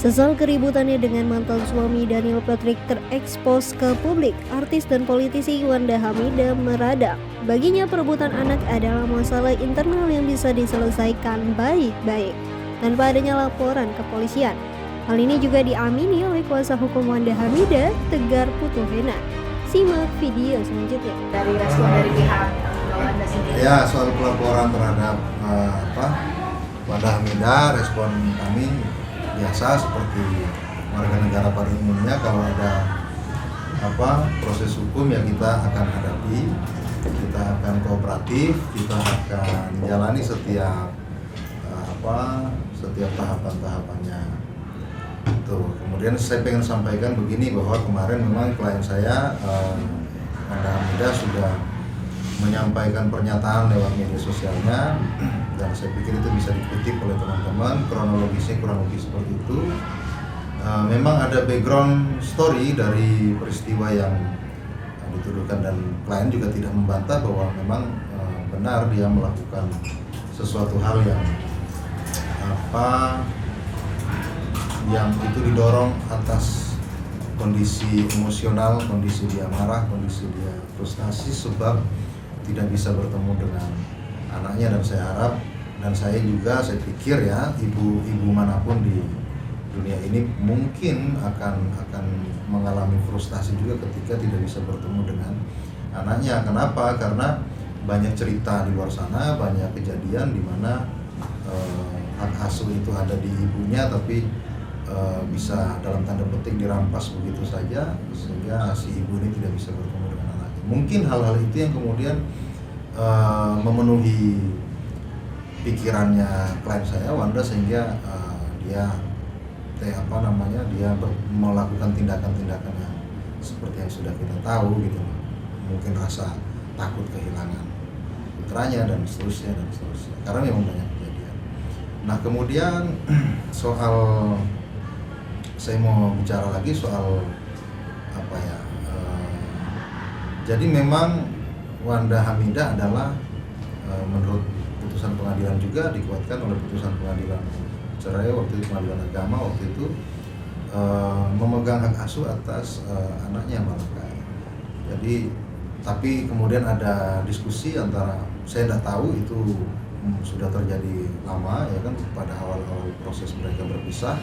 Sesal keributannya dengan mantan suami Daniel Patrick terekspos ke publik, artis dan politisi Wanda Hamidah meradang. Baginya perebutan anak adalah masalah internal yang bisa diselesaikan baik-baik tanpa adanya laporan kepolisian. Hal ini juga diamini oleh kuasa hukum Wanda Hamidah, Tegar Putuhena. Simak video selanjutnya. Dari respon dari pihak Wanda sendiri. Ya, soal pelaporan terhadap Wanda Hamidah, respon kami biasa seperti warga negara pada umumnya. Kalau ada proses hukum ya kita akan hadapi, kita akan kooperatif, kita akan menjalani setiap tahapan-tahapannya. Tuh. Kemudian saya pengen sampaikan begini, bahwa kemarin memang klien saya Wanda Hamidah sudah menyampaikan pernyataan lewat media sosialnya, dan saya pikir itu bisa dikutip oleh teman-teman. Kronologisnya kurang lebih seperti itu. Memang ada background story dari peristiwa yang dituduhkan, dan klien juga tidak membantah bahwa memang benar dia melakukan sesuatu hal yang itu didorong atas kondisi emosional, kondisi dia marah, kondisi dia frustasi sebab tidak bisa bertemu dengan anaknya. Dan saya harap, dan saya pikir ya, ibu manapun di dunia ini mungkin akan mengalami frustasi juga ketika tidak bisa bertemu dengan anaknya. Kenapa? Karena banyak cerita di luar sana, banyak kejadian di mana hak asuh itu ada di ibunya, tapi bisa dalam tanda petik dirampas begitu saja, sehingga si ibu ini tidak bisa bertemu dengan anaknya. Mungkin hal-hal itu yang kemudian memenuhi pikirannya klien saya Wanda, sehingga dia melakukan tindakan-tindakan yang seperti yang sudah kita tahu gitu. Mungkin rasa takut kehilangan putranya dan seterusnya, karena memang banyak kejadian. Nah, kemudian saya mau bicara lagi soal jadi memang Wanda Hamidah adalah menurut putusan pengadilan, juga dikuatkan oleh putusan pengadilan cerai waktu itu, pengadilan agama waktu itu, memegang hak asuh atas anaknya Malakai. Jadi tapi kemudian ada diskusi antara, saya tidak tahu itu sudah terjadi lama ya kan, pada awal-awal proses mereka berpisah.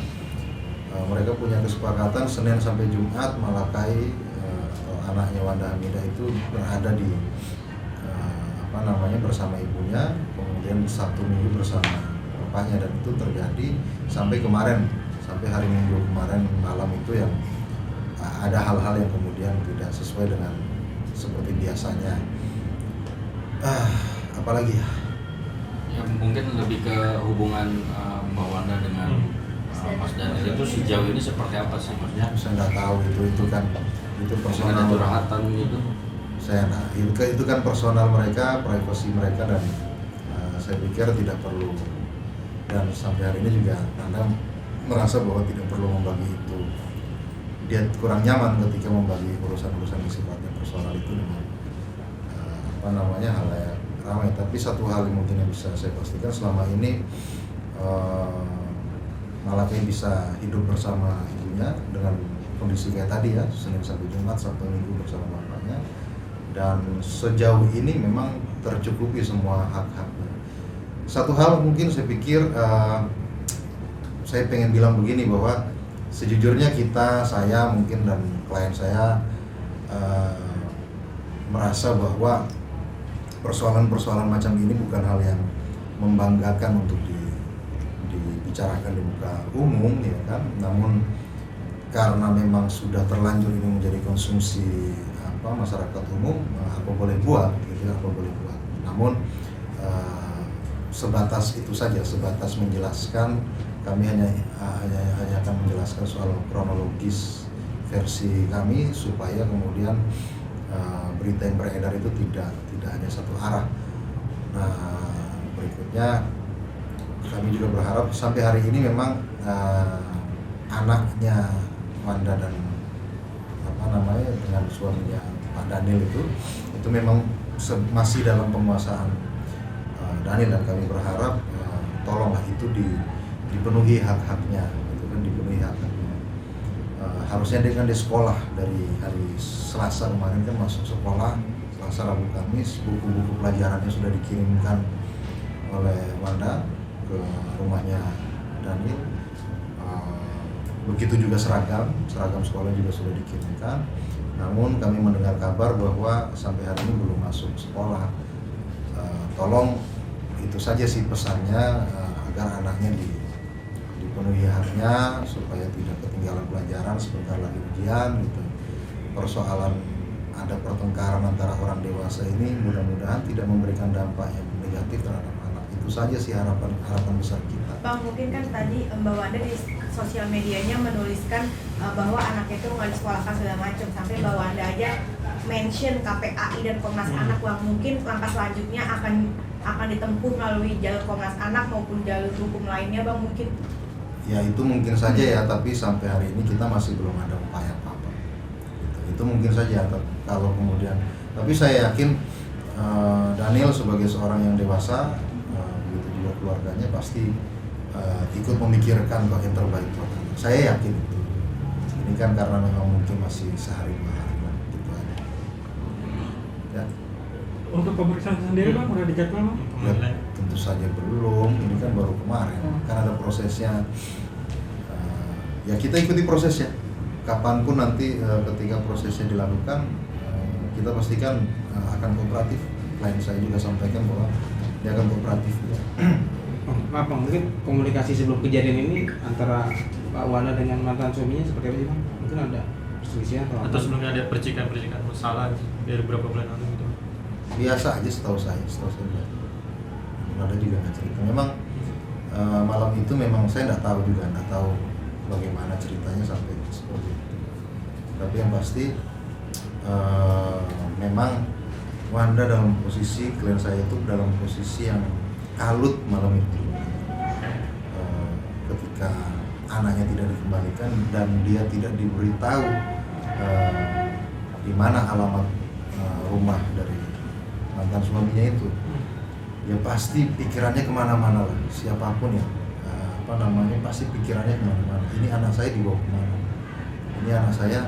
Mereka punya kesepakatan Senin sampai Jumat Malakai anaknya Wanda Hamidah itu berada di bersama ibunya, kemudian Sabtu Minggu bersama bapaknya, dan itu terjadi sampai hari Minggu kemarin malam itu, yang ada hal-hal yang kemudian tidak sesuai dengan seperti biasanya. Apalagi ya? Ya mungkin lebih ke hubungan Mbak Wanda dengan Mas Daniel itu sejauh ini seperti apa sih, maksudnya? Saya nggak tahu, itu personal. Ada curhatan gitu? Itu kan personal mereka, privasi mereka, dan saya pikir tidak perlu, dan sampai hari ini juga Anda merasa bahwa tidak perlu membagi itu. Dia kurang nyaman ketika membagi urusan-urusan yang sifatnya personal itu dengan hal yang ramai. Tapi satu hal yang mungkin yang bisa saya pastikan, selama ini Malakai bisa hidup bersama ibunya dengan kondisi kayak tadi ya, Senin sampai Jumat, Sabtu Minggu bersama bapaknya, dan sejauh ini memang tercukupi semua hak-haknya. Satu hal mungkin saya pikir, saya pengen bilang begini, bahwa sejujurnya saya mungkin dan klien saya merasa bahwa persoalan-persoalan macam ini bukan hal yang membanggakan untuk dibicarakan di muka umum ya kan. Namun karena memang sudah terlanjur ini menjadi konsumsi masyarakat umum, apa boleh buat gitu, apa boleh buat. Namun sebatas itu saja, sebatas menjelaskan. Kami hanya akan menjelaskan soal kronologis versi kami, supaya kemudian berita yang beredar itu tidak hanya satu arah. Nah, berikutnya kami juga berharap sampai hari ini memang anaknya Wanda dan dengan suaminya Pak Daniel itu memang masih dalam penguasaan Daniel, dan kami berharap tolonglah itu dipenuhi hak-haknya, itu kan dipenuhi hak harusnya dia kan di sekolah dari hari Selasa kemarin kan masuk sekolah, Selasa, Rabu, Kamis, buku-buku pelajarannya sudah dikirimkan oleh Wanda ke rumahnya Daniel. Begitu juga seragam sekolah juga sudah dikirimkan. Namun kami mendengar kabar bahwa sampai hari ini belum masuk sekolah. Tolong itu saja sih pesannya, agar anaknya dipenuhi haknya supaya tidak ketinggalan pelajaran sebentar lagi ujian gitu. Persoalan ada pertengkaran antara orang dewasa ini mudah-mudahan tidak memberikan dampak yang negatif terhadap anak. Itu saja sih harapan besar kita. Bang, mungkin kan tadi Mbak Wanda di sosial medianya menuliskan bahwa anaknya itu nggak disekolahkan segala macam, sampai Mbak Wanda aja mention KPAI dan Komnas Anak, yang mungkin langkah selanjutnya akan ditempuh melalui jalur Komnas Anak maupun jalur hukum lainnya, Bang, mungkin. Ya itu mungkin saja ya, tapi sampai hari ini kita masih belum ada upaya apa-apa. Itu mungkin saja kalau kemudian. Tapi saya yakin Daniel sebagai seorang yang dewasa, begitu juga keluarganya pasti ikut memikirkan kok yang terbaik buat anak. Saya yakin itu. Ini kan karena memang mungkin masih sehari dua hari lah, gitu aja. Ya. Untuk pemeriksaan sendiri Bang, udah dijadwal Bang? Ya, tentu saja belum. Ini kan baru kemarin. Kan ada prosesnya. Ya kita ikuti prosesnya. Kapanpun nanti ketika prosesnya dilakukan, kita pastikan akan kooperatif. Klien saya juga sampaikan bahwa dia akan kooperatif. Maaf Bang, mungkin komunikasi sebelum kejadian ini antara Pak Wanda dengan mantan suaminya seperti apa sih Bang? Mungkin ada perselisihan Atau sebelumnya ada percikan masalah dari beberapa bulan lalu gitu? Biasa aja setahu saya. Ada juga nggak cerita. Memang malam itu memang saya nggak tahu bagaimana ceritanya sampai seperti itu. Tapi yang pasti memang Wanda dalam posisi, klien saya itu dalam posisi yang kalut malam itu, ketika anaknya tidak dikembalikan dan dia tidak diberitahu di mana alamat rumah dari mantan suaminya itu. Ya pasti pikirannya kemana-mana lah, siapapun ya, pasti pikirannya kemana-mana. Ini anak saya dibawa kemana? Ini anak saya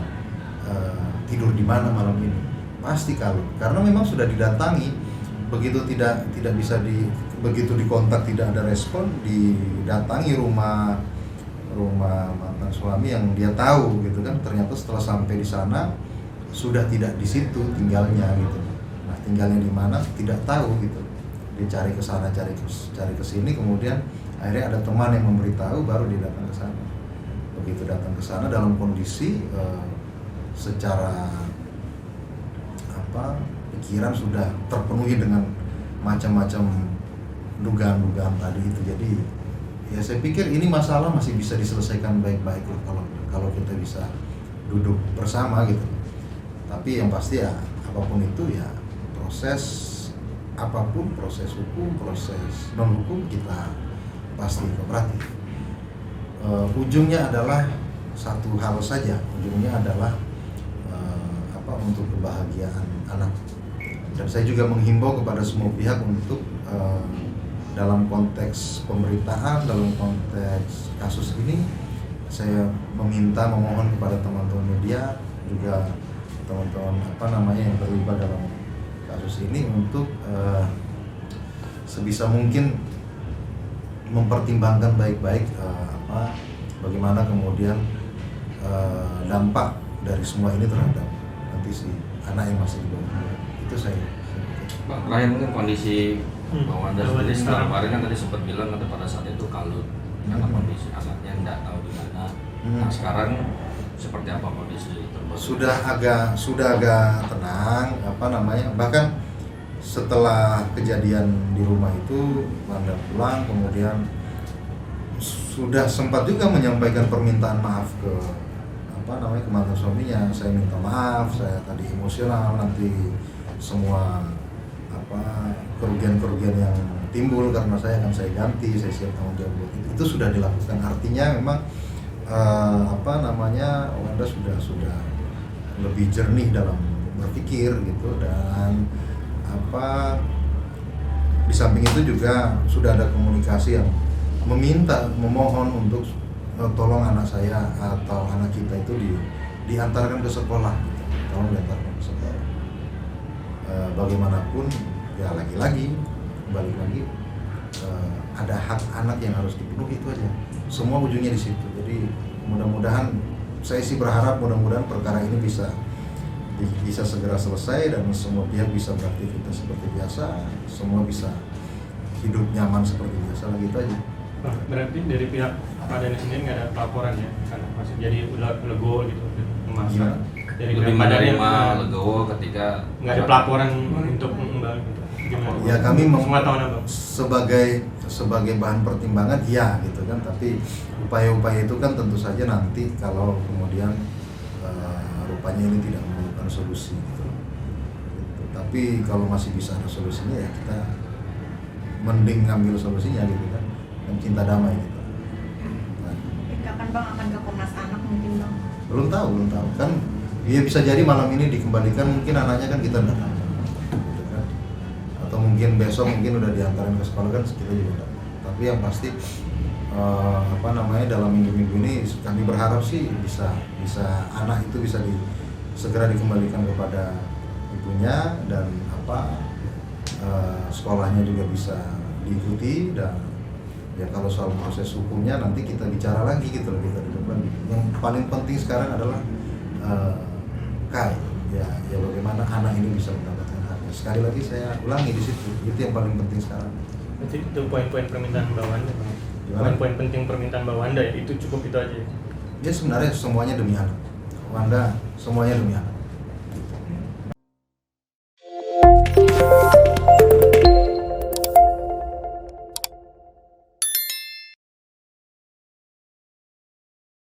tidur di mana malam ini? Pasti kalut, karena memang sudah didatangi. Begitu begitu dikontak tidak ada respon, didatangi rumah mantan suami yang dia tahu gitu kan. Ternyata setelah sampai di sana sudah tidak di situ tinggalnya gitu. Nah, tinggalnya di mana tidak tahu gitu. Dia cari ke sana, cari ke sini, kemudian akhirnya ada teman yang memberitahu, baru dia datang ke sana. Begitu datang ke sana dalam kondisi secara pikiran sudah terpenuhi dengan macam-macam dugaan-dugaan tadi itu. Jadi ya saya pikir ini masalah masih bisa diselesaikan baik-baik kalau kita bisa duduk bersama gitu. Tapi yang pasti ya apapun itu ya proses hukum, proses non hukum, kita pasti kooperatif. Ujungnya adalah satu hal saja, ujungnya adalah untuk kebahagiaan anak. Dan saya juga menghimbau kepada semua pihak untuk dalam konteks pemberitaan, dalam konteks kasus ini, saya memohon kepada teman-teman media, juga teman-teman yang terlibat dalam kasus ini untuk sebisa mungkin mempertimbangkan baik-baik bagaimana kemudian dampak dari semua ini terhadap si anak yang masih di bawah. Itu saya. Bang, terakhir mungkin kondisi Bang Wanda sendiri setelah kemarin kan tadi sempat bilang kata pada saat itu kalut karena kondisi anaknya nggak tahu di mana. Nah sekarang seperti apa kondisi terbaru? Sudah agak tenang, bahkan setelah kejadian di rumah itu Wanda pulang, kemudian sudah sempat juga menyampaikan permintaan maaf ke mantan suaminya. Saya minta maaf, saya tadi emosional, nanti semua kerugian yang timbul karena saya akan saya ganti, saya siap tanggung jawab itu sudah dilakukan. Artinya memang Wanda sudah lebih jernih dalam berpikir gitu. Dan di samping itu juga sudah ada komunikasi yang memohon untuk tolong anak saya atau anak kita itu diantarkan ke sekolah, tolong diantarkan ke sekolah. Bagaimanapun ya lagi-lagi balik lagi ada hak anak yang harus dipenuhi, itu aja. Semua ujungnya di situ. Jadi mudah-mudahan, saya sih berharap mudah-mudahan perkara ini bisa segera selesai dan semua pihak bisa beraktivitas seperti biasa, semua bisa hidup nyaman seperti biasa lagi, itu aja. Berarti dari pihak Pak Dani sendiri nggak ada pelaporan ya? Karena masih jadi udah legowo gitu, masa Gimana? dari lebih pihak Pak Dani menerima legowo ketika nggak ada pelaporan untuk mengembang gitu. Gimana? Ya kami semua tahun apa? sebagai bahan pertimbangan ya gitu kan, tapi upaya-upaya itu kan tentu saja nanti kalau kemudian rupanya ini tidak menemukan solusi gitu. Tapi kalau masih bisa ada solusinya ya kita mending ngambil solusinya gitu kan, dan cinta damai gitu. Nah, Kapan Bang akan ke Komnas Anak mungkin Bang? belum tahu kan, ya bisa jadi malam ini dikembalikan, mungkin anaknya kan kita nggak tahu gitu kan. Atau mungkin besok mungkin udah diantarin ke sekolah kan, kita juga nggak tahu. Tapi yang pasti dalam minggu-minggu ini kami berharap sih bisa anak itu bisa segera dikembalikan kepada ibunya, dan sekolahnya juga bisa diikuti, dan ya kalau soal proses hukumnya nanti kita bicara lagi gitu loh, kita duduk lagi. Yang paling penting sekarang adalah ya bagaimana anak ini bisa mendapatkan haknya. Sekali lagi saya ulangi di situ, itu yang paling penting sekarang. Berarti itu poin-poin permintaan Mbak Wanda, Bang. Gimana? Poin-poin penting permintaan Mbak Wanda ya, itu cukup itu aja. Ya sebenarnya semuanya demi anak. Wanda, semuanya demi anak.